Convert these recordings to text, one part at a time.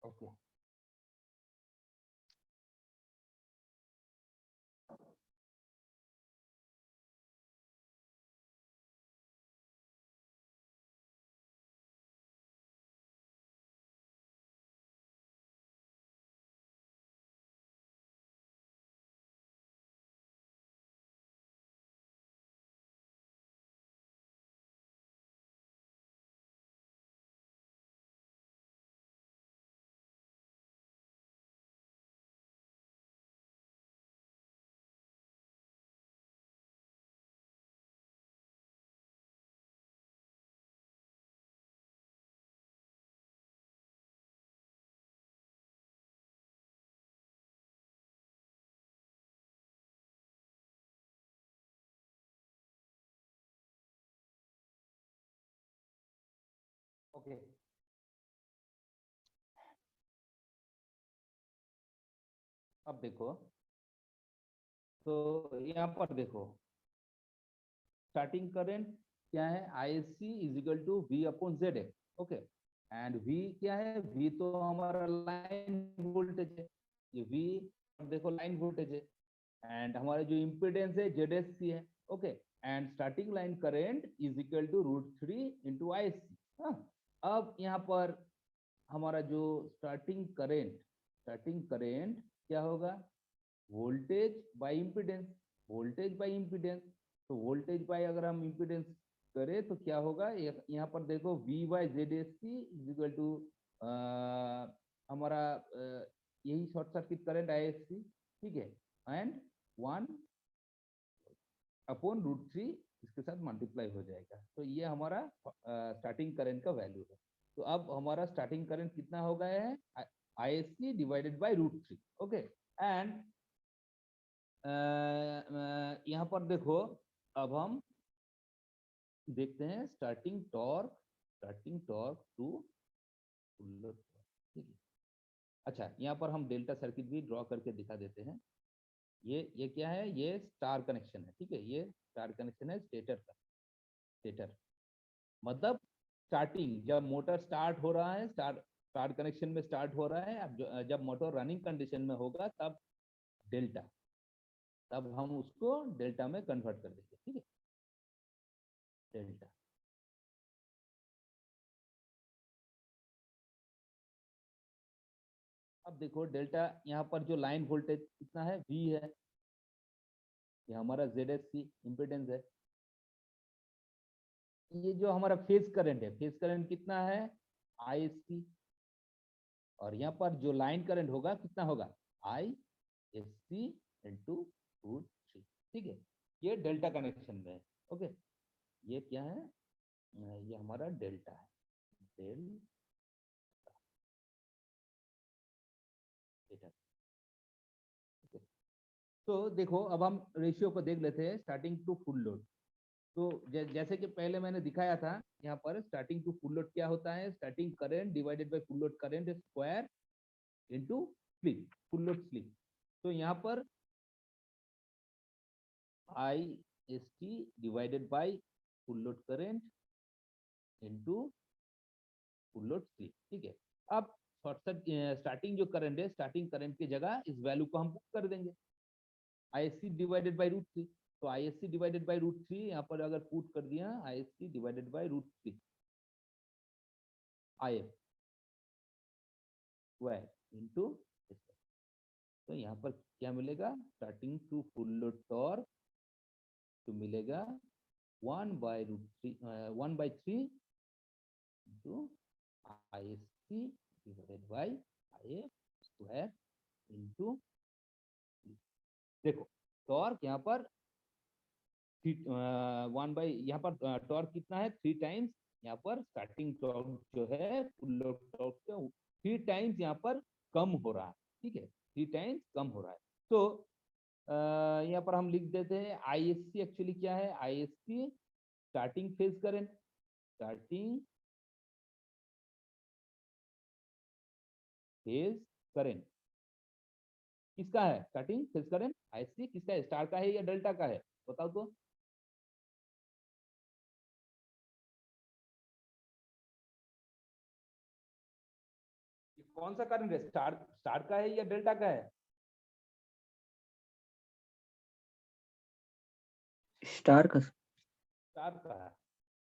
Okay okay अब देखो, तो यहाँ पर देखो स्टार्टिंग करंट क्या है, I S C is equal to V upon Z है। ओके, एंड वी क्या है, वी तो हमारा लाइन वोल्टेज है, ये वी देखो लाइन वोल्टेज है, एंड हमारा जो इम्पिडेंस है जेड एस सी है। Okay, and starting line current is equal to √3 into I S C. अब यहाँ पर हमारा जो स्टार्टिंग करेंट क्या होगा, voltage by impedance, voltage by impedance. तो वोल्टेज बाय अगर हम इम्पीडेंस करें तो क्या होगा, यहाँ पर देखो V by Z S C is equal to हमारा यही short circuit current I S C, ठीक है, एंड 1 अपॉन √3 इसके साथ मल्टीप्लाई हो जाएगा। तो ये हमारा स्टार्टिंग करंट का वैल्यू है। तो अब हमारा स्टार्टिंग करंट कितना हो गया है, I S C divided by √3। Okay, and यहाँ पर देखो, अब हम देखते हैं starting torque to full load, ठीक है। अच्छा, यहाँ पर हम डेल्टा सर्किट भी ड्रॉ करके दिखा देते हैं। ये क्या है, ये स्टार कनेक्शन है, ठीक है, ये स्टार कनेक्शन है स्टेटर का। स्टेटर मतलब स्टार्टिंग जब मोटर स्टार्ट हो रहा है, स्टार कनेक्शन में स्टार्ट हो रहा है, अब जब मोटर रनिंग कंडीशन में होगा तब डेल्टा, तब हम उसको डेल्टा में कन्वर्ट कर देंगे, ठीक है, डेल्टा। अब देखो डेल्टा, यहाँ पर जो लाइन वोल्टेज कितना है, वी है, ये हमारा जेड एस सी इम्पिडेंस है। ये जो हमारा फेज करंट है, फेज करंट कितना है, आई एस सी, और यहाँ पर जो लाइन करंट होगा कितना होगा, आई एस सी इंटू √3, ठीक है। ये डेल्टा कनेक्शन में है। ओके, ये क्या है, ये हमारा डेल्टा है, डेल्टा। तो देखो अब हम रेशियो को देख लेते हैं, स्टार्टिंग टू फुल लोड। तो जैसे कि पहले मैंने दिखाया था, यहाँ पर स्टार्टिंग टू फुल लोड क्या होता है, starting current divided by full load current square into slip, full load slip. तो यहाँ पर I S T divided by full load current into full load slip, ठीक है। अब स्टार्टिंग जो करंट है, स्टार्टिंग करंट की जगह इस वैल्यू को हम पुट कर देंगे, I S C divided by √3। तो I S C divided by √3 यहाँ पर अगर पुट कर दिया, I S C divided by √3, IF square into, तो यहाँ पर क्या मिलेगा, starting to full load torque तो मिलेगा 1/3 into ISC divided by IF square into, देखो टॉर्क यहाँ पर 1 बाई, यहाँ पर टॉर्क कितना है 3 टाइम्स, यहाँ पर स्टार्टिंग टॉर्क जो है फुल लोड टॉर्क से 3 टाइम्स यहाँ पर कम हो रहा है, ठीक है, 3 टाइम्स कम हो रहा है। तो यहाँ पर हम लिख देते हैं ISC एक्चुअली क्या है, ISC starting phase current, starting phase current किसका है, स्टार्टिंग फेज करंट ISC किसका है, स्टार का है या डेल्टा का है, बताओ तो। कौन सा करंट है, स्टार का है या डेल्टा का है, स्टार का। स्टार का है,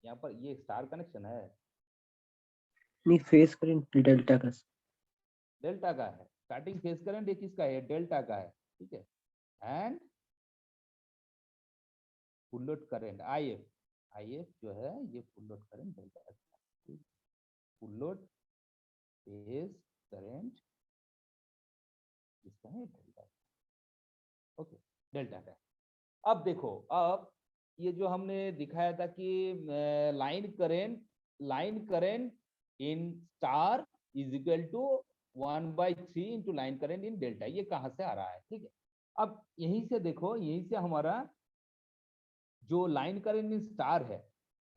यहाँ पर ये स्टार कनेक्शन है, नहीं, फेस करंट डेल्टा का। डेल्टा का है, स्टार्टिंग फेज करंट ये किसका है, डेल्टा का है, ठीक है। And full load current IF जो है ये फुल लोड करंट डेल्टा का, फुल लोड फेज करंट किसका है, डेल्टा, ओके, डेल्टा का। अब देखो, अब ये जो हमने दिखाया था कि line current in star is equal to 1/3 into line current in delta, ये कहाँ से आ रहा है, ठीक है। अब यहीं से देखो, यहीं से हमारा जो लाइन करंट इन स्टार है,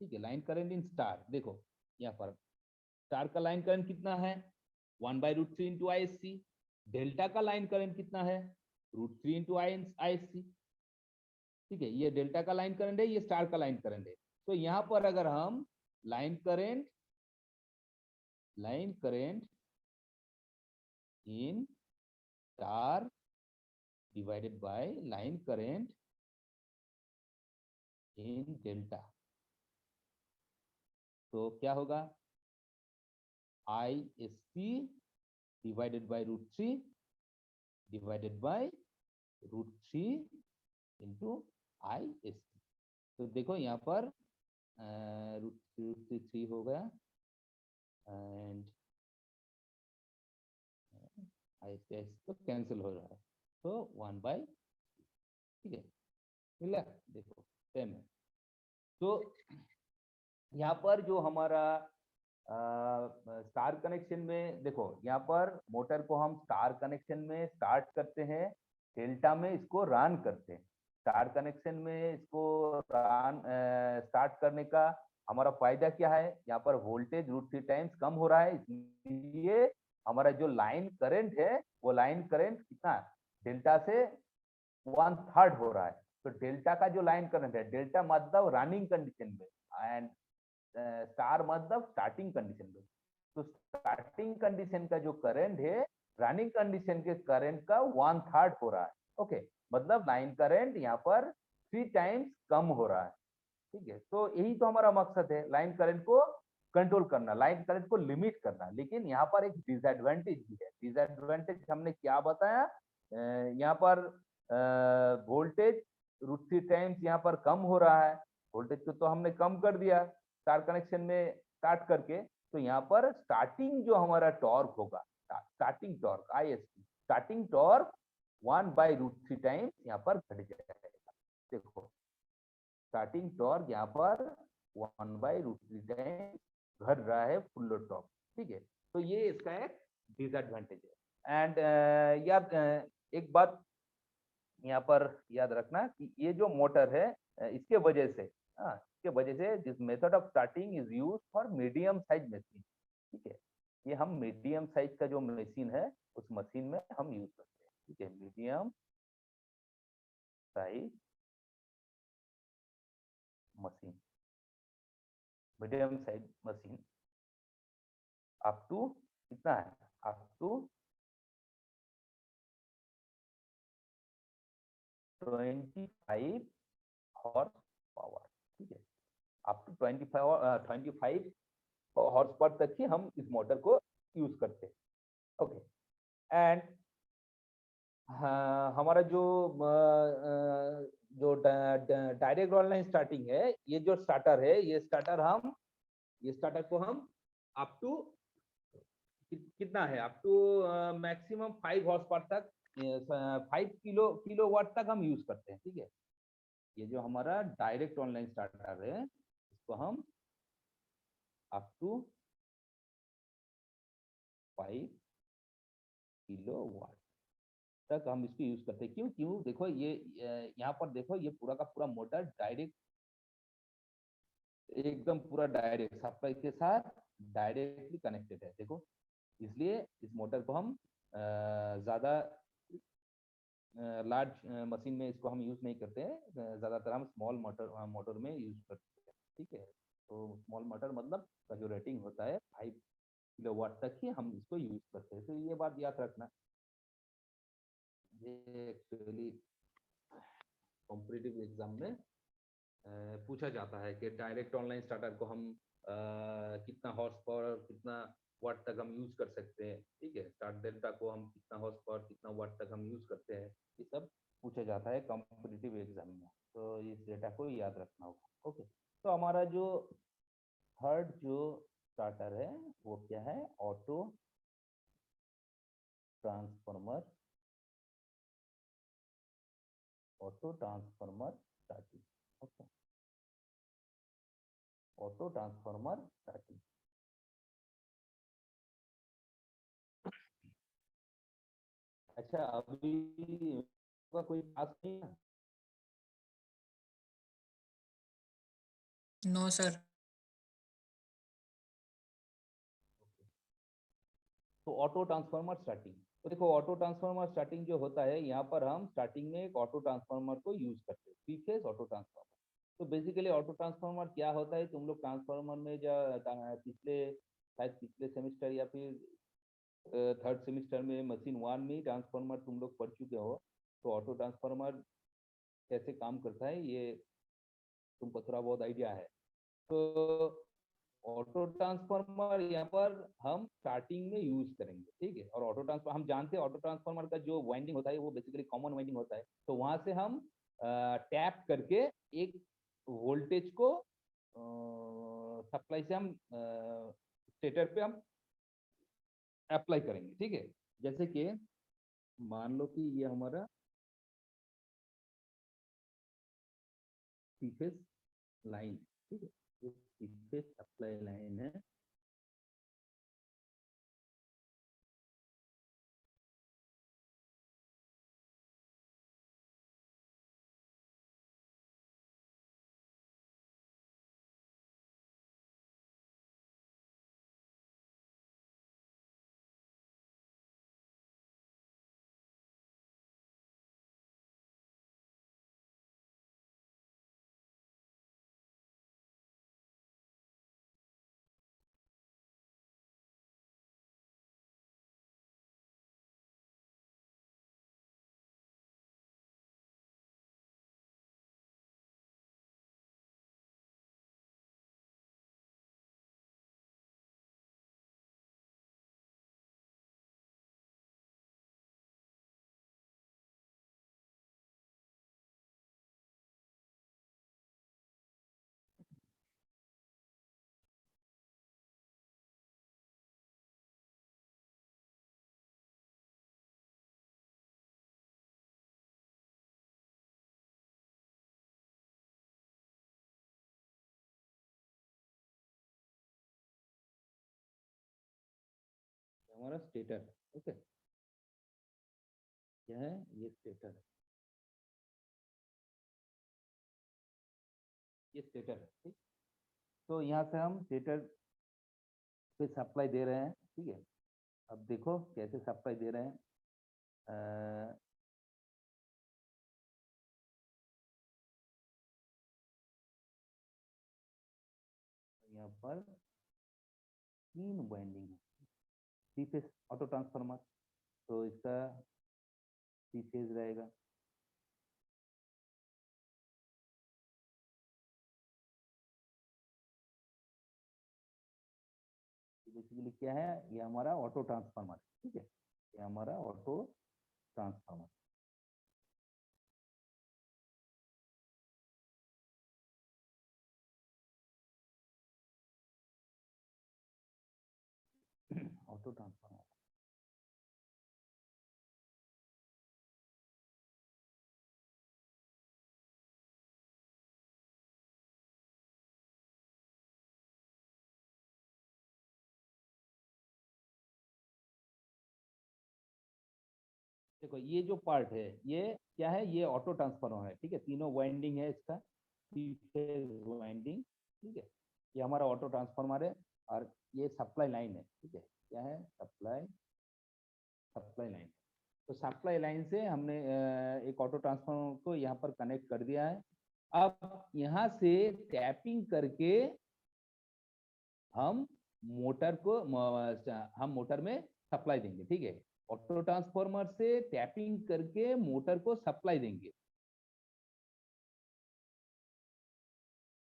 ठीक है, लाइन करंट इन स्टार, देखो यहाँ पर स्टार का लाइन करंट कितना है 1/√3 इंटू ISC, डेल्टा का लाइन करंट कितना है √3 इंटू ISC, ठीक है, ये डेल्टा का लाइन करंट है, ये स्टार का लाइन करंट है। तो यहाँ पर अगर हम line current in star divided by line current in delta, तो क्या होगा, ISC divided bye √3 divided by √3 into ISC। तो देखो यहाँ पर √3 हो गया एंड ISC तो कैंसिल हो रहा है, तो 1/, ठीक है, मिला, देखो सेम है। तो यहाँ पर जो हमारा स्टार कनेक्शन में, देखो यहाँ पर मोटर को हम स्टार कनेक्शन में स्टार्ट करते हैं, डेल्टा में इसको रन करते हैं। स्टार कनेक्शन में इसको रन स्टार्ट करने का हमारा फायदा क्या है, यहाँ पर वोल्टेज √3 टाइम्स कम हो रहा है, इसलिए हमारा जो लाइन करंट है वो लाइन करंट कितना डेल्टा से 1/3 हो रहा है। तो डेल्टा का जो लाइन करंट है, डेल्टा मतलब रनिंग कंडीशन में एंड स्टार मतलब स्टार्टिंग कंडीशन में। तो स्टार्टिंग कंडीशन का जो करंट है रनिंग कंडीशन के करंट का 1/3 हो रहा है, ओके, मतलब लाइन करंट यहाँ पर 3 टाइम्स कम हो रहा है, ठीक है। तो यही तो हमारा मकसद है, लाइन करंट को कंट्रोल करना, लाइन करंट को लिमिट करना। लेकिन यहाँ पर एक डिसएडवांटेज भी है। डिसएडवांटेज हमने क्या बताया, यहाँ पर वोल्टेज √3 टाइम्स यहाँ पर कम हो रहा है, वोल्टेज को तो हमने कम कर दिया स्टार कनेक्शन में स्टार्ट करके। तो यहाँ पर स्टार्टिंग जो हमारा टॉर्क होगा, starting torque ISC, starting torque 1/√3 times यहाँ पर घट जाएगा। देखो स्टार्टिंग टॉर्क यहाँ पर 1/√3 टाइम्स घट रहा है फुल लोड टॉर्क, ठीक है। तो ये इसका एक डिसएडवांटेज है। एंड यार एक बात यहाँ पर याद रखना कि ये जो मोटर है इसके वजह से, इसके वजह से this method of starting is use for medium size machine, ठीक है। ये हम मीडियम साइज का जो मशीन है उस मशीन में हम यूज करते हैं, ठीक है, medium size machine, medium size machine up to कितना है, अप टू 25 हॉर्स पावर, ठीक है, अप टू 25 हॉर्स पावर तक ही हम इस मोटर को यूज करते हैं। ओके, एंड हाँ, हमारा जो डायरेक्ट ऑनलाइन स्टार्टिंग है, ये जो स्टार्टर है, ये स्टार्टर को हम अप टू कितना है, up to maximum 5 horse power तक, 5 किलोवाट तक हम यूज करते हैं। ठीक है, ये जो हमारा डायरेक्ट ऑनलाइन स्टार्टर है, इसको हम अप टू 5 किलोवाट तक हम इसको यूज करते हैं। क्यों क्यों देखो, ये यहाँ पर देखो, ये पूरा का पूरा मोटर डायरेक्ट, एकदम पूरा डायरेक्ट सप्लाई के साथ डायरेक्टली कनेक्टेड है। देखो, इसलिए इस मोटर को हम ज्यादा लार्ज मशीन में इसको हम यूज नहीं करते हैं, ज्यादातर हम स्मॉल मोटर में यूज करते हैं। ठीक है, तो स्मॉल मोटर मतलब का जो रेटिंग होता है 5 किलोवाट तक ही हम इसको यूज करते हैं। तो ये बात याद रखना, ये एक्चुअली कॉम्पिटिटिव एग्जाम में पूछा जाता है कि डायरेक्ट ऑनलाइन स्टार्टर को हम कितना हॉर्स पावर, कितना वाट तक हम यूज कर सकते हैं। ठीक है, स्टार्ट डेल्टा को हम कितना हॉर्स पावर, कितना वाट तक हम यूज करते हैं, ये सब पूछा जाता है कॉम्पिटिटिव एग्जाम में। तो इस डेटा को याद रखना होगा। ओके, तो हमारा जो थर्ड जो स्टार्टर है वो क्या है, auto transformer, auto transformer starting. Okay, auto transformer starting. अच्छा, अभी का कोई खास नहीं है। No sir. तो ऑटो ट्रांसफार्मर स्टार्टिंग, तो देखो ऑटो ट्रांसफार्मर स्टार्टिंग जो होता है, यहाँ पर हम स्टार्टिंग में एक ऑटो ट्रांसफार्मर को यूज करते हैं, 3 फेज ऑटो ट्रांसफार्मर। तो बेसिकली ऑटो ट्रांसफार्मर क्या होता है, तुम लोग ट्रांसफार्मर में पिछले, शायद पिछले सेमेस्टर या फिर थर्ड सेमेस्टर में मशीन 1 में ट्रांसफार्मर तुम लोग पढ़ चुके हो। तो ऑटो ट्रांसफार्मर कैसे काम करता है ये तुमको थोड़ा बहुत आइडिया है। तो ऑटो ट्रांसफार्मर यहाँ पर हम स्टार्टिंग में यूज करेंगे। ठीक है, और ऑटो ट्रांसफार्मर हम जानते हैं, ऑटो ट्रांसफार्मर का जो वाइंडिंग होता है वो बेसिकली कॉमन वाइंडिंग होता है। तो वहां से हम टैप करके एक वोल्टेज को सप्लाई से हम स्टेटर पे हम अप्लाई करेंगे। ठीक है, जैसे कि मान लो कि ये हमारा 3 फेज लाइन, ठीक है, ये 3 फेज सप्लाई लाइन है। हमारा स्टेटर है। ओके, क्या है, ये स्टेटर है, ये स्टेटर है। ठीक, तो यहाँ से हम स्टेटर पे सप्लाई दे रहे हैं। ठीक है, अब देखो कैसे सप्लाई दे रहे हैं। अ, यहाँ पर 3 वाइंडिंग है, 3 फेज ऑटो ट्रांसफार्मर, तो इसका 3 फेज रहेगा। बेसिकली क्या है, ये हमारा ऑटो ट्रांसफार्मर, ठीक है, ये हमारा ऑटो ट्रांसफार्मर। ऑटो ट्रांसफार्मर, देखो ये जो पार्ट है ये क्या है, ये ऑटो ट्रांसफार्मर है, ठीक है, तीनों वाइंडिंग है इसका, थ्री फेज वाइंडिंग, ठीक है, ये हमारा ऑटो ट्रांसफार्मर है। और ये सप्लाई लाइन है, ठीक है, क्या है, सप्लाई सप्लाई लाइन। तो सप्लाई लाइन से हमने एक ऑटो ट्रांसफार्मर को यहाँ पर कनेक्ट कर दिया है। अब यहाँ से टैपिंग करके हम मोटर को हम मोटर में सप्लाई देंगे, ठीक है, ऑटो ट्रांसफार्मर से टैपिंग करके मोटर को सप्लाई देंगे।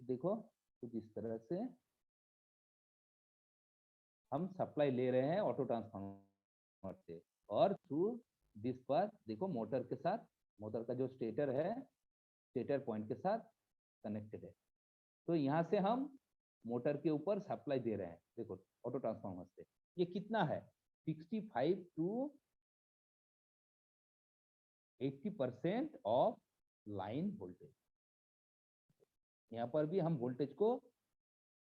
देखो कुछ इस तरह से हम सप्लाई ले रहे हैं ऑटो ट्रांसफार्मर से, और थ्रू दिस पास देखो मोटर के साथ, मोटर का जो स्टेटर है, स्टेटर पॉइंट के साथ कनेक्टेड है। तो यहाँ से हम मोटर के ऊपर सप्लाई दे रहे हैं, देखो ऑटो ट्रांसफार्मर से। ये कितना है, 65 to 80% ऑफ लाइन वोल्टेज। यहाँ पर भी हम वोल्टेज को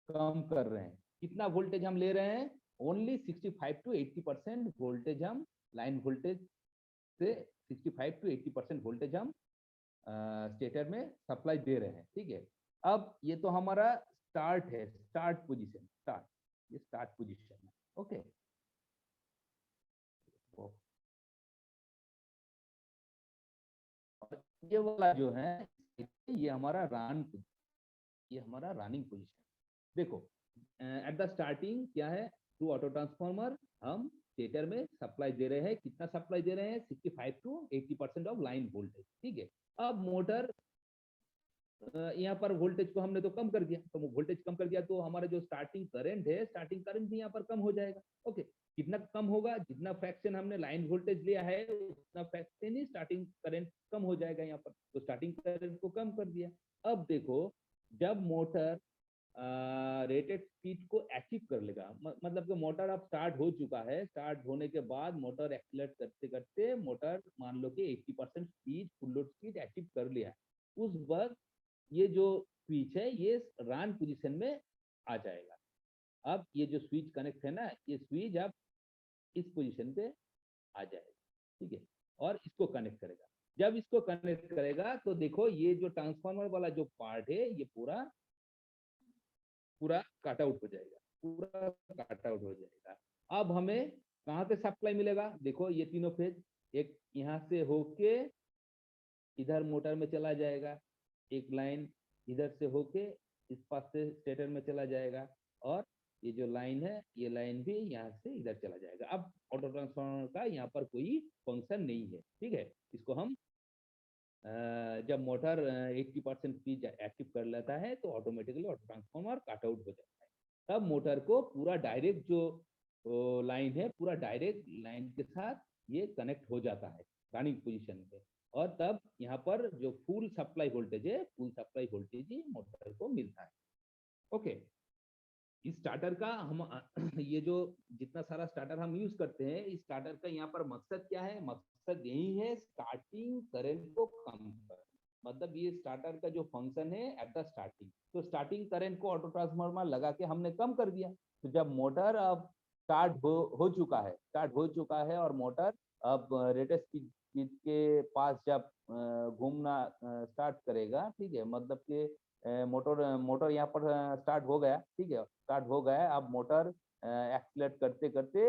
कम कर रहे हैं। कितना वोल्टेज हम ले रहे हैं, ओनली 65 to 80% वोल्टेज हम लाइन वोल्टेज से 65 to 80% वोल्टेज हम स्टेटर में सप्लाई दे रहे हैं, ठीक है। अब ये तो हमारा स्टार्ट है, स्टार्ट पोजीशन, स्टार्ट, ये स्टार्ट पोजीशन है, ओके। और ये वाला जो है ये हमारा ये हमारा रनिंग पोजीशन। देखो एट द स्टार्टिंग क्या है, थ्रू ऑटो ट्रांसफार्मर हम स्टेटर में सप्लाई दे रहे हैं, कितना सप्लाई दे रहे हैं, 65 to 80% ऑफ लाइन वोल्टेज, ठीक है। अब मोटर यहाँ पर वोल्टेज को हमने तो कम कर दिया, तो वोल्टेज कम कर दिया तो हमारा जो स्टार्टिंग करंट है, स्टार्टिंग करंट भी यहाँ पर कम हो जाएगा, ओके। कितना कम होगा, जितना फ्रैक्शन हमने लाइन वोल्टेज लिया है उतना फ्रैक्शन ही स्टार्टिंग करंट कम हो जाएगा यहाँ पर, तो स्टार्टिंग करंट को कम कर दिया। अब देखो जब मोटर रेटेड स्पीड को अचीव कर लेगा, मतलब कि मोटर अब स्टार्ट हो चुका है, स्टार्ट होने के बाद मोटर एक्सीलरेट करते करते मोटर मान लो कि 80% speed, full load speed achieve कर लिया है, उस वक्त ये जो स्विच है ये रन पोजीशन में आ जाएगा। अब ये जो स्विच कनेक्ट है ना, ये स्विच अब इस पोजीशन पे आ जाएगा, ठीक है, और इसको कनेक्ट करेगा। जब इसको कनेक्ट करेगा तो देखो ये जो ट्रांसफार्मर वाला जो पार्ट है ये पूरा पूरा कट आउट हो जाएगा, पूरा कट आउट हो जाएगा। अब हमें कहाँ से सप्लाई मिलेगा, देखो ये तीनों फेज, एक यहाँ से होके इधर मोटर में चला जाएगा, एक लाइन इधर से होके इस पास से स्टेटर में चला जाएगा, और ये जो लाइन है ये लाइन भी यहाँ से इधर चला जाएगा। अब ऑटो ट्रांसफार्मर का यहाँ पर कोई फंक्शन नहीं है, ठीक है। इसको हम जब मोटर 80% स्पीड एक्टिव कर लेता है तो automatically auto transformer cut out हो जाता है। तब मोटर को पूरा डायरेक्ट जो लाइन है, पूरा डायरेक्ट लाइन के साथ ये कनेक्ट हो जाता है रनिंग पोजीशन पे, और तब यहाँ पर जो फुल सप्लाई वोल्टेज है, फुल सप्लाई वोल्टेज ही मोटर को मिलता है, ओके। इस स्टार्टर का हम ये जो जितना सारा स्टार्टर हम यूज करते हैं, इस स्टार्टर का यहाँ पर मकसद क्या है, मकसद यही है स्टार्टिंग करंट को कम करना। मतलब ये स्टार्टर का जो फंक्शन है एट द स्टार्टिंग, तो स्टार्टिंग करंट को ऑटो ट्रांसफार्मर लगा के हमने कम कर दिया। तो जब मोटर अब स्टार्ट हो चुका है, स्टार्ट हो चुका है और मोटर अब रेटेड स्पीड के पास जब घूमना स्टार्ट करेगा, ठीक है, मतलब कि मोटर मोटर यहाँ पर स्टार्ट हो गया, ठीक है, स्टार्ट हो गया। अब मोटर एक्सीलरेट करते करते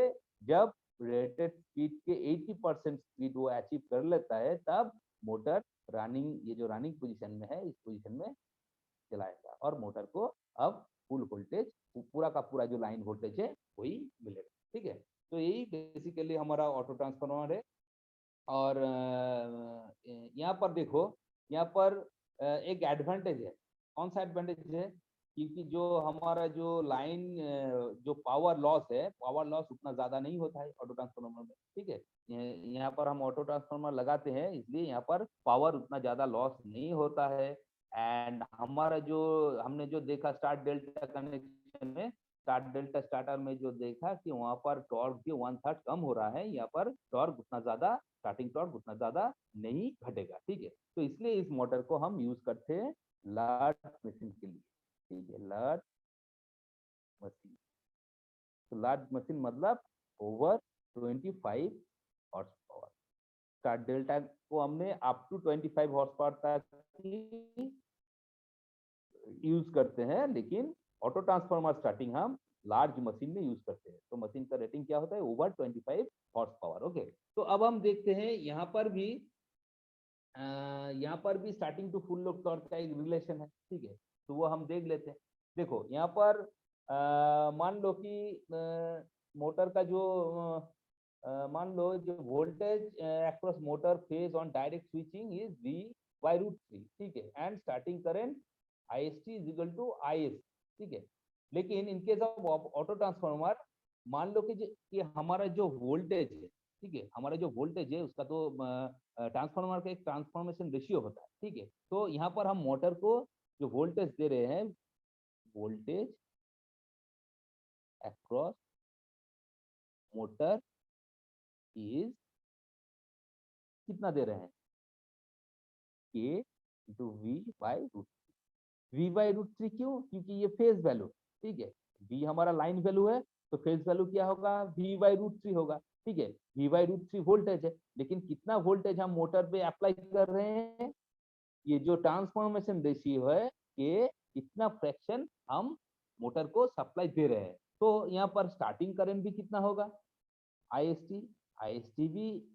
जब रेटेड स्पीड के 80% स्पीड वो अचीव कर लेता है, तब मोटर रनिंग, ये जो रनिंग पोजीशन में है, इस पोजीशन में चलाएगा और मोटर को अब फुल वोल्टेज, पूरा का पूरा जो लाइन वोल्टेज है वही मिलेगा, ठीक है। तो यही बेसिकली हमारा ऑटो ट्रांसफार्मर है। और यहाँ पर देखो, यहाँ पर एक एडवांटेज है। कौन सा एडवांटेज है, क्योंकि जो हमारा जो लाइन जो पावर लॉस है, पावर लॉस उतना ज्यादा नहीं होता है ऑटो ट्रांसफार्मर में, ठीक है। यहाँ पर हम ऑटो ट्रांसफार्मर लगाते हैं, इसलिए यहाँ पर पावर उतना ज्यादा लॉस नहीं होता है। एंड हमारा जो हमने जो देखा स्टार डेल्टा कनेक्शन में, स्टार डेल्टा स्टार्टर में जो देखा कि वहां पर टॉर्क भी 1/3 कम हो रहा है, यहाँ पर टॉर्क उतना ज्यादा, स्टार्टिंग टॉर्क उतना ज्यादा नहीं घटेगा, ठीक है। तो इसलिए इस मोटर को हम यूज करते हैं लार्ज मशीन के लिए, ठीक है, लार्ज मशीन। तो लार्ज मशीन मतलब over 25 horse power. Star delta को हमने अप टू 25 हॉर्स पावर तक यूज करते हैं, लेकिन ऑटो ट्रांसफार्मर स्टार्टिंग हम लार्ज मशीन में यूज करते हैं। तो मशीन का रेटिंग क्या होता है, ओवर 25 हॉर्स पावर। ओके, तो अब हम देखते हैं यहाँ पर भी starting to full load torque का एक रिलेशन है, ठीक है। तो वो हम देख लेते हैं। देखो यहाँ पर मान लो कि मोटर का जो मान लो जो voltage across motor phase on direct switching is V/√3, ठीक है। And starting current IST is equal to IS, ठीक है। लेकिन in case of auto transformer, मान लो कि हमारा जो वोल्टेज है, ठीक है, हमारा जो वोल्टेज है उसका तो ट्रांसफार्मर का एक ट्रांसफॉर्मेशन रेशियो होता है, ठीक है। तो यहाँ पर हम मोटर को जो वोल्टेज दे रहे हैं, वोल्टेज अक्रॉस मोटर इज कितना दे रहे हैं, K इंटू V/√3। क्यों, क्योंकि ये फेज वैल्यू, ठीक है। V हमारा लाइन वैल्यू है, तो फेज वैल्यू क्या होगा, V/√3 होगा, ठीक है। V/√3 वोल्टेज है, लेकिन कितना वोल्टेज हम मोटर पे अप्लाई कर रहे हैं, ये जो ट्रांसफॉर्मेशन रेशियो है कि कितना फ्रैक्शन हम मोटर को सप्लाई दे रहे हैं। तो यहाँ पर स्टार्टिंग करंट भी कितना होगा, IST भी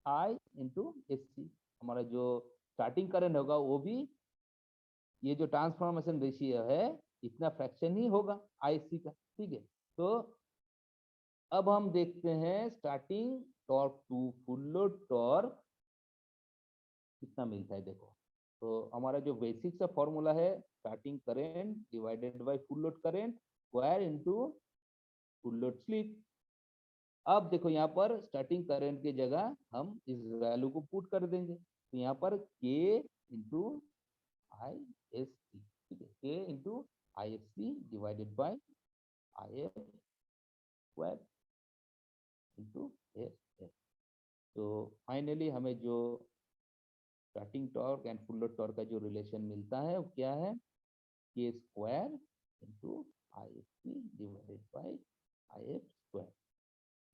I इंटू SC। हमारा जो स्टार्टिंग करंट होगा वो भी ये जो ट्रांसफॉर्मेशन रेशियो है इतना फ्रैक्शन ही होगा ISC का, ठीक है। तो अब हम देखते हैं starting torque to full load torque कितना मिलता है। देखो, तो हमारा जो बेसिक सा फॉर्मूला है, starting current divided by full load current square into full load slip. अब देखो यहाँ पर स्टार्टिंग करंट की जगह हम इस वैल्यू को पुट कर देंगे, तो यहाँ पर K इंटू ISC, ठीक है, K into ISC divided by IF square into S। तो फाइनली हमें जो starting torque and full load torque का जो रिलेशन मिलता है वो क्या है, K square into ISC divided by IF square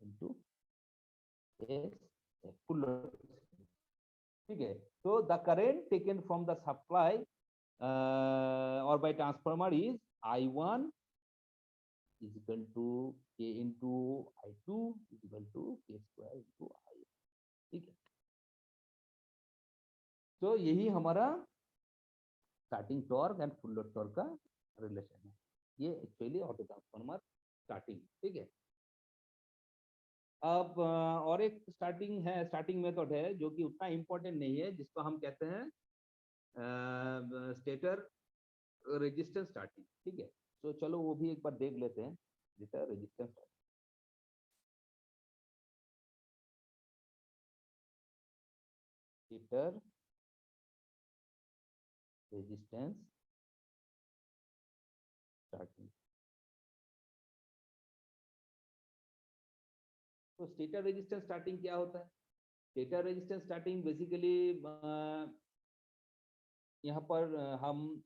into S full load, ठीक है। तो the current taken from the supply और by transformer is I1 is equal to K into I2 is equal to K square into I, ठीक है। तो यही हमारा starting torque and full load torque का रिलेशन है, ये एक्चुअली ऑटो ट्रांसफार्मर स्टार्टिंग, ठीक है। अब और एक स्टार्टिंग मेथड है जो कि उतना इम्पोर्टेंट नहीं है, जिसको हम कहते हैं स्टेटर रेजिस्टेंस स्टार्टिंग, ठीक है। तो चलो वो भी एक बार देख लेते हैं, stator resistance stator resistance starting. तो स्टेटर रेजिस्टेंस स्टार्टिंग क्या होता है, स्टेटर रेजिस्टेंस स्टार्टिंग बेसिकली यहाँ पर हम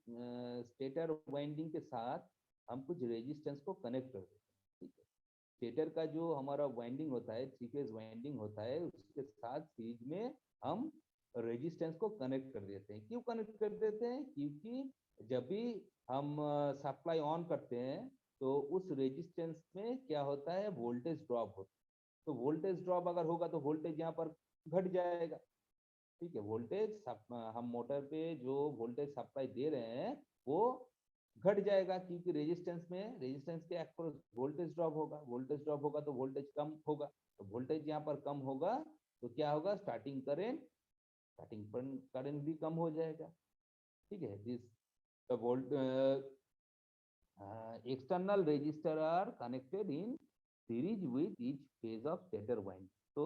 स्टेटर वाइंडिंग के साथ हम कुछ रेजिस्टेंस को कनेक्ट कर देते हैं, ठीक है। स्टेटर का जो हमारा वाइंडिंग होता है, 3 फेज वाइंडिंग होता है, उसके साथ सीरीज में हम रेजिस्टेंस को कनेक्ट कर देते हैं। क्यों कनेक्ट कर देते हैं, क्योंकि जब भी हम सप्लाई ऑन करते हैं तो उस रेजिस्टेंस में क्या होता है, वोल्टेज ड्रॉप होता है। तो वोल्टेज ड्रॉप अगर होगा तो वोल्टेज यहाँ पर घट जाएगा, ठीक है। वोल्टेज हम मोटर पे जो वोल्टेज सप्लाई दे रहे हैं वो घट जाएगा, क्योंकि रेजिस्टेंस के अक्रॉस वोल्टेज ड्रॉप होगा, वोल्टेज ड्रॉप होगा तो वोल्टेज कम होगा, तो वोल्टेज यहाँ पर कम होगा तो क्या होगा, स्टार्टिंग करंट भी कम हो जाएगा, ठीक है। This the volt external resistor are connected in series with each phase of stator winding. तो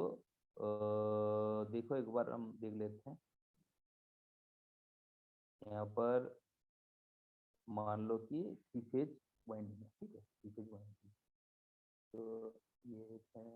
देखो एक बार हम देख लेते हैं। यहाँ पर मान लो कि थ्री फेज वाइंडिंग है, ठीक है, थ्री फेज वाइंडिंग। तो ये है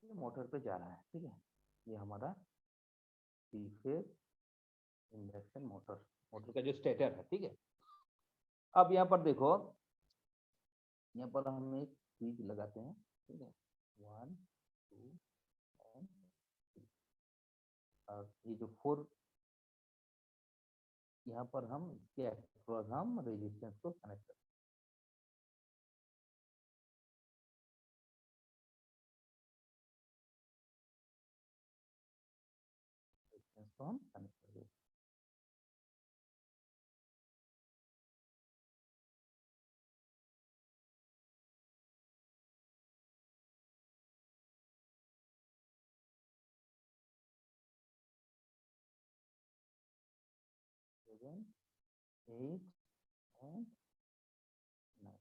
मोटर पे जा रहा है, ठीक है, ये हमारा three phase induction motor, motor का जो स्टेटर है, ठीक है। अब यहाँ पर देखो, यहाँ पर हम एक स्विच लगाते हैं, ठीक है, 1 2 एंड 3। और ये जो 4, यहाँ पर हम इसके अक्रॉस हम रेजिस्टेंस को कनेक्ट करते हैं, रेजिस्टेंस को हम कनेक्ट कर देते हैं। 7 8 एंड 9,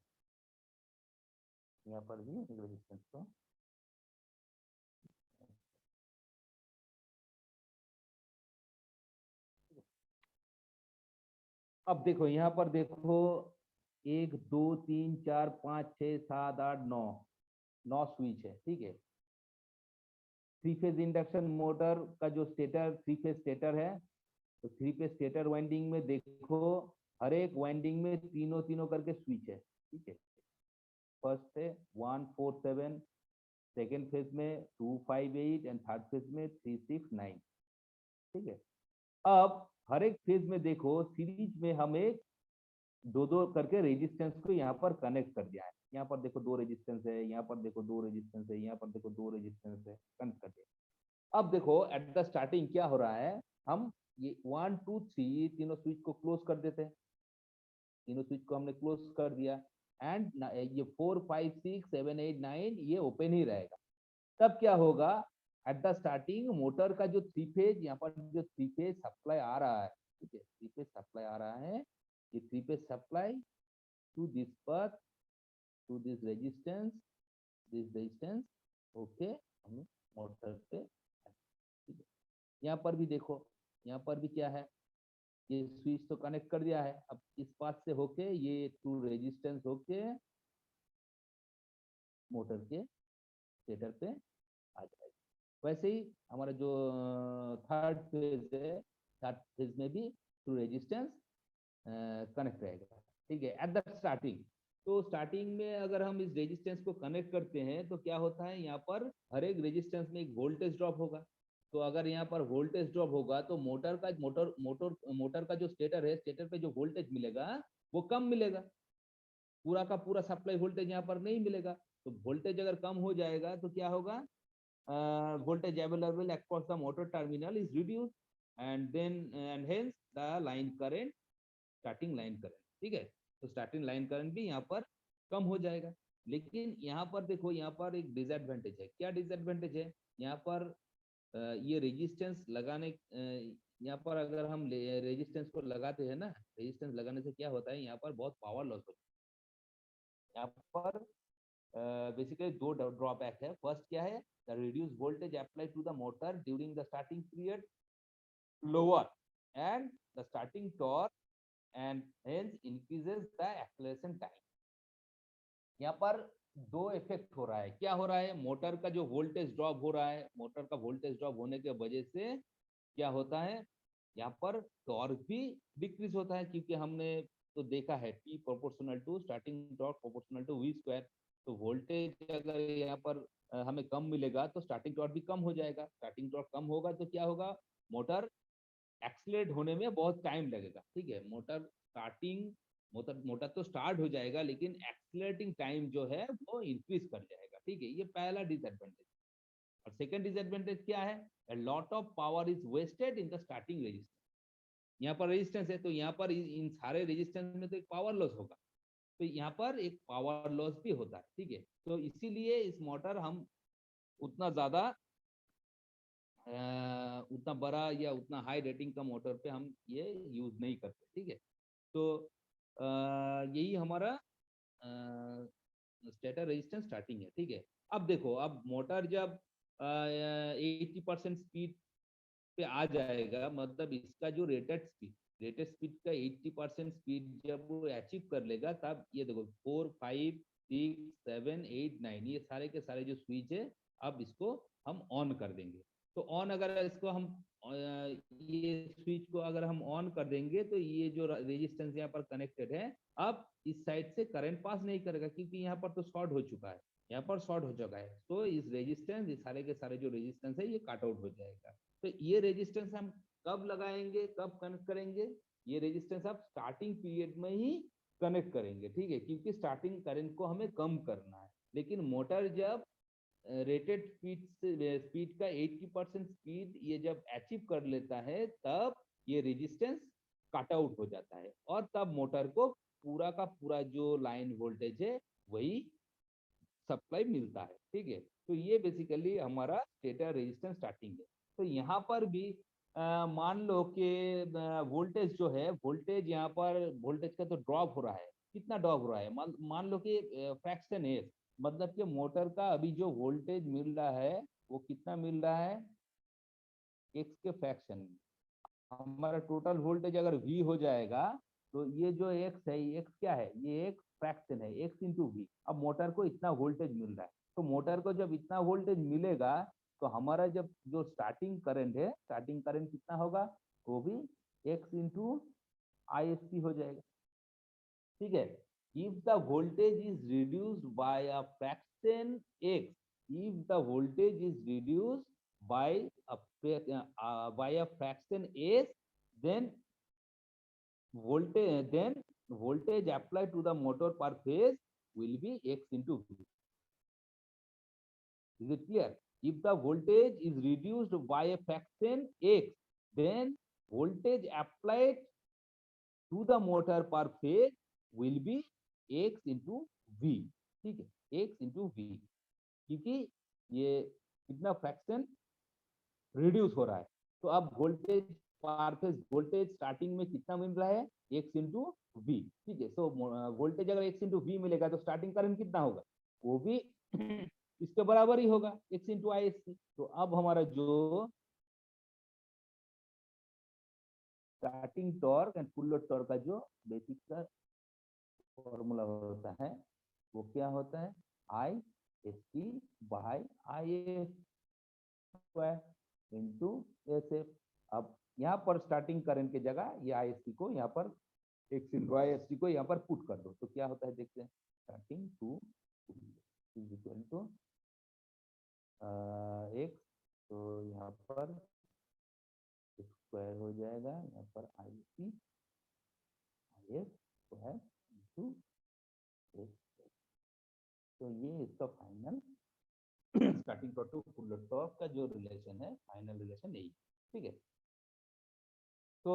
यहाँ पर भी रेजिस्टेंस को। अब देखो यहाँ पर देखो, 1 2 3 4 5 6 7 8 9, 9 स्विच है, ठीक है। थ्री फेज इंडक्शन मोटर का जो स्टेटर, थ्री फेज स्टेटर है, तो थ्री फेज स्टेटर वाइंडिंग में देखो, हर एक वाइंडिंग में तीनों तीनों करके स्विच है, ठीक है। फर्स्ट है 1 4 7, सेकेंड फेज में 2 5 8 एंड थर्ड फेज में 3 6 9, ठीक है। अब हर एक फेज में देखो, सीरीज में हम एक दो दो करके रेजिस्टेंस को यहाँ पर कनेक्ट कर दिया है। यहाँ पर देखो 2 रेजिस्टेंस है, यहाँ पर देखो 2 रेजिस्टेंस है, यहाँ पर देखो 2 रेजिस्टेंस है, कनेक्ट कर दिया। अब देखो एट द स्टार्टिंग क्या हो रहा है, हम ये 1 2 3 तीनों स्विच को क्लोज कर देते हैं, तीनों स्विच को हमने क्लोज कर दिया, एंड ये 4 5 6 7 8 9 ये ओपन ही रहेगा। तब क्या होगा, एट द स्टार्टिंग मोटर का जो थ्री फेज, यहाँ पर जो थ्री फेज सप्लाई आ रहा है, ठीक है, थ्री फेज सप्लाई आ रहा है, ये three phase supply to this path, to this resistance, okay, हम मोटर पे, ठीक है। यहाँ पर भी देखो, यहाँ पर भी क्या है, ये स्विच तो कनेक्ट कर दिया है। अब इस पाथ से होके ये टू रेजिस्टेंस होके मोटर के स्टेटर पे आ जाएगा। वैसे ही हमारा जो थर्ड फेज है, थर्ड फेज में भी टू रेजिस्टेंस कनेक्ट रहेगा, ठीक है, एट द स्टार्टिंग। तो स्टार्टिंग में अगर हम इस रेजिस्टेंस को कनेक्ट करते हैं तो क्या होता है, यहाँ पर हर एक रेजिस्टेंस में एक वोल्टेज ड्रॉप होगा। तो अगर यहाँ पर वोल्टेज ड्रॉप होगा तो मोटर का जो स्टेटर है, स्टेटर पे जो वोल्टेज मिलेगा वो कम मिलेगा, पूरा का पूरा सप्लाई वोल्टेज यहाँ पर नहीं मिलेगा। तो वोल्टेज अगर कम हो जाएगा तो क्या होगा, voltage available across the motor terminal is reduced, and hence the line current, starting line current, ठीक है। तो स्टार्टिंग लाइन करंट भी यहाँ पर कम हो जाएगा। लेकिन यहाँ पर देखो, यहाँ पर एक डिसएडवांटेज है। क्या डिसएडवांटेज है, यहाँ पर ये रेजिस्टेंस लगाने, यहाँ पर अगर हम रेजिस्टेंस को लगाते हैं ना, रेजिस्टेंस लगाने से क्या होता है, यहाँ पर बहुत पावर लॉस होता है। यहाँ पर बेसिकली 2 ड्रॉबैक है। फर्स्ट क्या है, the reduce voltage applied to the motor during the starting period lower, and the starting torque, and hence increases the acceleration time। यहाँ पर 2 इफेक्ट हो रहा है। क्या हो रहा है, मोटर का जो वोल्टेज ड्रॉप हो रहा है, मोटर का वोल्टेज ड्रॉप होने के वजह से क्या होता है, यहाँ पर टॉर्क भी डिक्रीज होता है, क्योंकि हमने तो देखा है P proportional to starting torque proportional to V square. तो वोल्टेज अगर यहाँ पर हमें कम मिलेगा तो स्टार्टिंग टॉर्क भी कम हो जाएगा। स्टार्टिंग टॉर्क कम होगा तो क्या होगा, मोटर एक्सीलरेट होने में बहुत टाइम लगेगा। ठीक है, मोटर तो स्टार्ट हो जाएगा, लेकिन एक्सीलरेटिंग टाइम जो है वो इंक्रीज कर जाएगा। ठीक है, ये पहला डिसएडवांटेज। और सेकंड डिसएडवांटेज क्या है, a lot of power is wasted in the starting resistance। यहाँ पर रेजिस्टेंस है, तो यहाँ पर इन सारे रेजिस्टेंस में तो एक पावर लॉस होगा, तो यहाँ पर एक पावर लॉस भी होता है। ठीक है, तो इसीलिए इस मोटर हम उतना ज्यादा उतना बड़ा या उतना हाई रेटिंग का मोटर पे हम ये यूज नहीं करते। ठीक है, तो यही हमारा स्टेटर रेजिस्टेंस स्टार्टिंग है। ठीक है, अब देखो, अब मोटर जब 80% स्पीड पे आ जाएगा, मतलब इसका जो रेटेड स्पीड का 80% स्पीड जब वो अचीव कर लेगा, तब ये देखो 4 5 6 7 8 9 ये सारे के सारे जो स्विच है, अब इसको हम ऑन कर देंगे। तो ऑन अगर इसको हम ये स्विच को अगर हम ऑन कर देंगे, तो ये जो रेजिस्टेंस यहाँ पर कनेक्टेड है, अब इस साइड से करंट पास नहीं करेगा, क्योंकि यहाँ पर तो शॉर्ट हो चुका है, यहाँ पर शॉर्ट हो चुका है। तो इस रेजिस्टेंस, ये सारे के सारे जो रेजिस्टेंस है, ये कट आउट हो जाएगा। तो ये रेजिस्टेंस हम कब लगाएंगे, कब कनेक्ट करेंगे, ये रेजिस्टेंस आप स्टार्टिंग पीरियड में ही कनेक्ट करेंगे। ठीक है, क्योंकि स्टार्टिंग करंट को हमें कम करना है। लेकिन मोटर जब रेटेड स्पीड का 80% स्पीड ये जब अचीव कर लेता है, तब ये रेजिस्टेंस कट आउट हो जाता है, और तब मोटर को पूरा का पूरा जो लाइन वोल्टेज है वही सप्लाई मिलता है। ठीक है, तो ये बेसिकली हमारा स्टेटर रेजिस्टेंस स्टार्टिंग है। तो यहाँ पर भी मान लो कि वोल्टेज जो है, वोल्टेज यहाँ पर वोल्टेज का तो ड्रॉप हो रहा है। कितना ड्रॉप हो रहा है, मान लो कि फ्रैक्शन है, मतलब कि मोटर का अभी जो वोल्टेज मिल रहा है वो कितना मिल रहा है, एक्स के फ्रैक्शन में। हमारा टोटल वोल्टेज अगर वी हो जाएगा, तो ये जो एक्स है, एक्स क्या है, ये एक फ्रैक्शन है, एक्स इंटू वी। अब मोटर को इतना वोल्टेज मिल रहा है, तो मोटर को जब इतना वोल्टेज मिलेगा, तो हमारा जब जो स्टार्टिंग करंट है, स्टार्टिंग करंट कितना होगा, वो भी X into I S C हो जाएगा। ठीक है, if the voltage is reduced by a fraction x, if the voltage is reduced by a fraction s, then voltage applied to the motor per phase will be x into v. Is it clear? If the voltage is reduced by a fraction x, then voltage applied to the motor per phase will be x into v। ठीक है, x into v, क्योंकि ये कितना fraction reduce हो रहा है। तो अब वोल्टेज पर फेज वोल्टेज स्टार्टिंग में कितना मिल रहा है, x इंटू वी। ठीक है, सो वोल्टेज अगर x इंटू वी मिलेगा, तो स्टार्टिंग करंट कितना होगा, वो भी इसके बराबर ही होगा, x into I S C. तो अब हमारा जो starting torque and full load torque का जो बेसिक का फॉर्मूला होता है, वो क्या होता है, I S T by I S square into S F. अब यहाँ पर स्टार्टिंग करंट की जगह ये आई एस टी को यहाँ पर x into I S T को यहाँ पर पुट कर दो, तो क्या होता है देखते हैं। Starting to is equal to X, तो यहाँ पर स्क्वायर हो जाएगा, यहाँ पर I C I S square into X. तो ये इसका final starting torque to full load torque का जो रिलेशन है, फाइनल रिलेशन यही। ठीक है, तो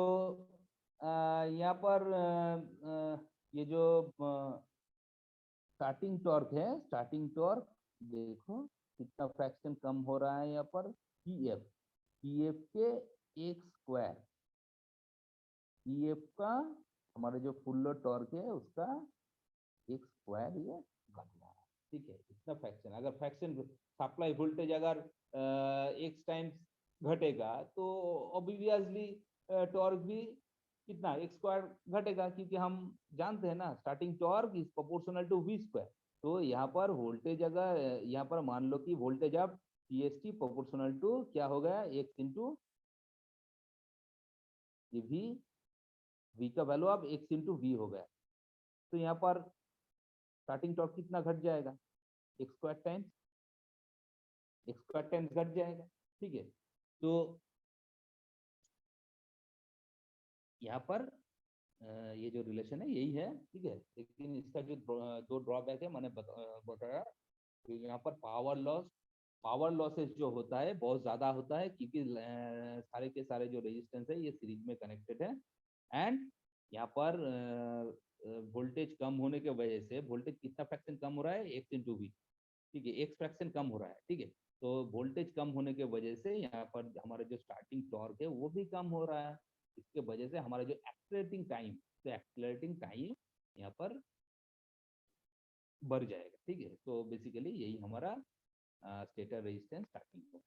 यहाँ पर ये जो स्टार्टिंग टॉर्क है, स्टार्टिंग टॉर्क देखो कितना फ्रैक्शन कम हो रहा है यहाँ पर, पीएफ के एक स्क्वायर, पीएफ का हमारा जो फुल लोड टॉर्क है उसका एक स्क्वायर ये घट रहा है। ठीक है, इतना फ्रैक्शन, अगर फ्रैक्शन सप्लाई वोल्टेज अगर एक्स टाइम्स घटेगा, तो ऑब्वियसली टॉर्क भी कितना एक स्क्वायर घटेगा, क्योंकि हम जानते हैं ना starting torque is proportional to V square. तो यहाँ पर वोल्टेज अगर यहाँ पर मान लो कि वोल्टेज अब T S T proportional to क्या हो गया, एक्स इंटू ये v का वैल्यू अब x इंटू वी हो गया। तो यहाँ पर स्टार्टिंग टॉर्क कितना घट जाएगा, x स्क्वायर टाइम्स घट जाएगा। ठीक है, तो यहाँ पर ये जो रिलेशन है यही है। ठीक है, लेकिन इसका जो दो ड्रॉबैक है मैंने बताया कि यहाँ पर पावर लॉसेस जो होता है बहुत ज्यादा होता है, क्योंकि सारे के सारे जो रेजिस्टेंस है ये सीरीज में कनेक्टेड है। एंड यहाँ पर वोल्टेज कम होने के वजह से, वोल्टेज कितना फ्रैक्शन कम हो रहा है, एक्स इंटू वी। ठीक है, एक्स फ्रैक्शन कम हो रहा है। ठीक है, तो वोल्टेज कम होने के वजह से यहाँ पर हमारा जो स्टार्टिंग टॉर्क है वो भी कम हो रहा है। इसके वजह से हमारा जो एक्सेलरेटिंग टाइम यहाँ पर बढ़ जाएगा। ठीक है, तो बेसिकली यही हमारा स्टेटर रेजिस्टेंस स्टार्टिंग है।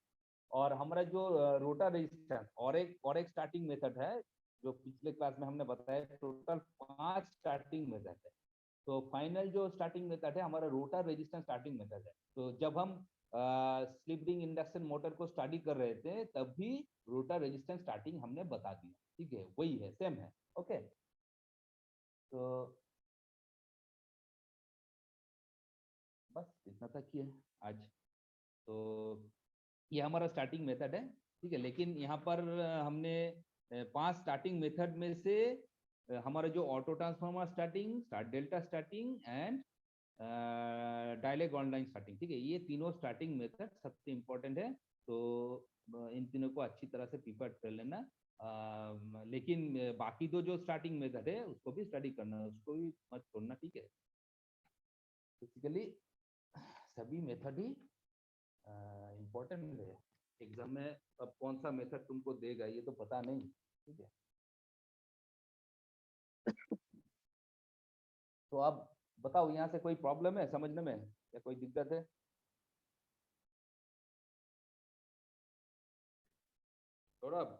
और हमारा जो रोटर रेजिस्टेंस और एक स्टार्टिंग मेथड है, जो पिछले क्लास में हमने बताया, टोटल 5 स्टार्टिंग मेथड है। तो फाइनल जो स्टार्टिंग मेथड है हमारा रोटर रेजिस्टेंस स्टार्टिंग मेथड है। तो जब हम स्लिप रिंग इंडक्शन मोटर को स्टडी कर रहे थे तब भी रोटर रेजिस्टेंस स्टार्टिंग हमने बता दिया। ठीक है, वही है, सेम है। ओके, तो बस इतना तक ही है आज। तो ये हमारा स्टार्टिंग मेथड है। ठीक है, लेकिन यहाँ पर हमने 5 स्टार्टिंग मेथड में से हमारा जो auto transformer starting, start delta starting and dialect online starting, ठीक है, ये तीनों स्टार्टिंग मेथड सबसे इम्पोर्टेंट है। तो इन तीनों को अच्छी तरह से प्रिपेयर कर लेना। लेकिन बाकी दो जो स्टार्टिंग मेथड है उसको भी स्टडी करना, उसको भी मत छोड़ना। ठीक है, बेसिकली सभी मेथड ही इम्पोर्टेंट है। एग्जाम में अब कौन सा मेथड तुमको देगा ये तो पता नहीं। ठीक है, तो अब बताओ यहाँ से कोई प्रॉब्लम है समझने में या कोई दिक्कत है? Saurabh,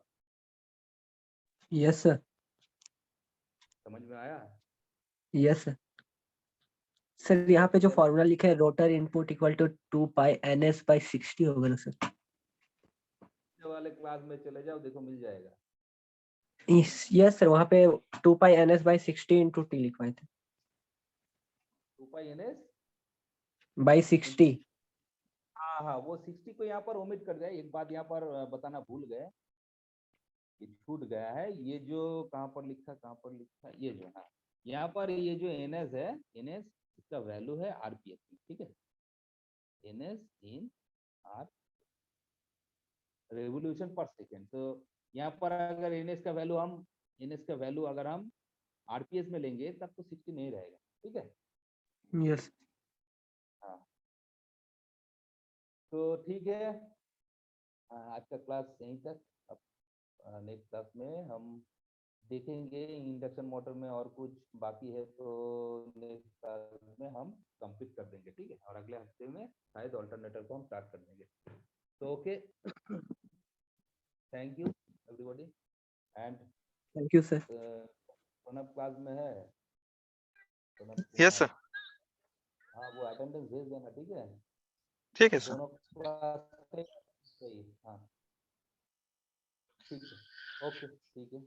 yes sir. समझ में आया? Yes sir. सर यहाँ पे जो फॉर्मूला लिखा है rotor input equal to 2 pi NS by 60 होगा ना सर? वाले क्लास में चले जाओ, देखो मिल जाएगा। यस सर, वहाँ पे 2 pi NS by 60 into T लिखवाए थे। 2 पाई NS बाई 60। हाँ हाँ, वो 60 को यहाँ पर ओमिट कर दिया। एक बात यहाँ पर बताना भूल गए, ये छूट गया है। ये जो कहाँ पर लिखा, ये जो, हाँ, यहाँ पर ये जो NS है, NS इसका वैल्यू है RPS में। ठीक है, NS इन आर रेवोल्यूशन पर सेकेंड। तो यहाँ पर अगर NS का वैल्यू अगर हम RPS में लेंगे तब तो 60 नहीं रहेगा। ठीक है, यस। हाँ, तो ठीक है, आज का क्लास यहीं तक। अब नेक्स्ट क्लास में हम देखेंगे इंडक्शन मोटर में और कुछ बाकी है तो नेक्स्ट क्लास में हम कंप्लीट कर देंगे। ठीक है, और अगले हफ्ते में शायद ऑल्टरनेटर को हम स्टार्ट कर देंगे। तो okay, thank you everybody. And thank you sir. Sonam class में है? Yes sir. हाँ, वो अटेंडेंस भेज देना। ठीक है, ठीक है सर। दोनों क्लास सही। हाँ ठीक है, ओके, ठीक है।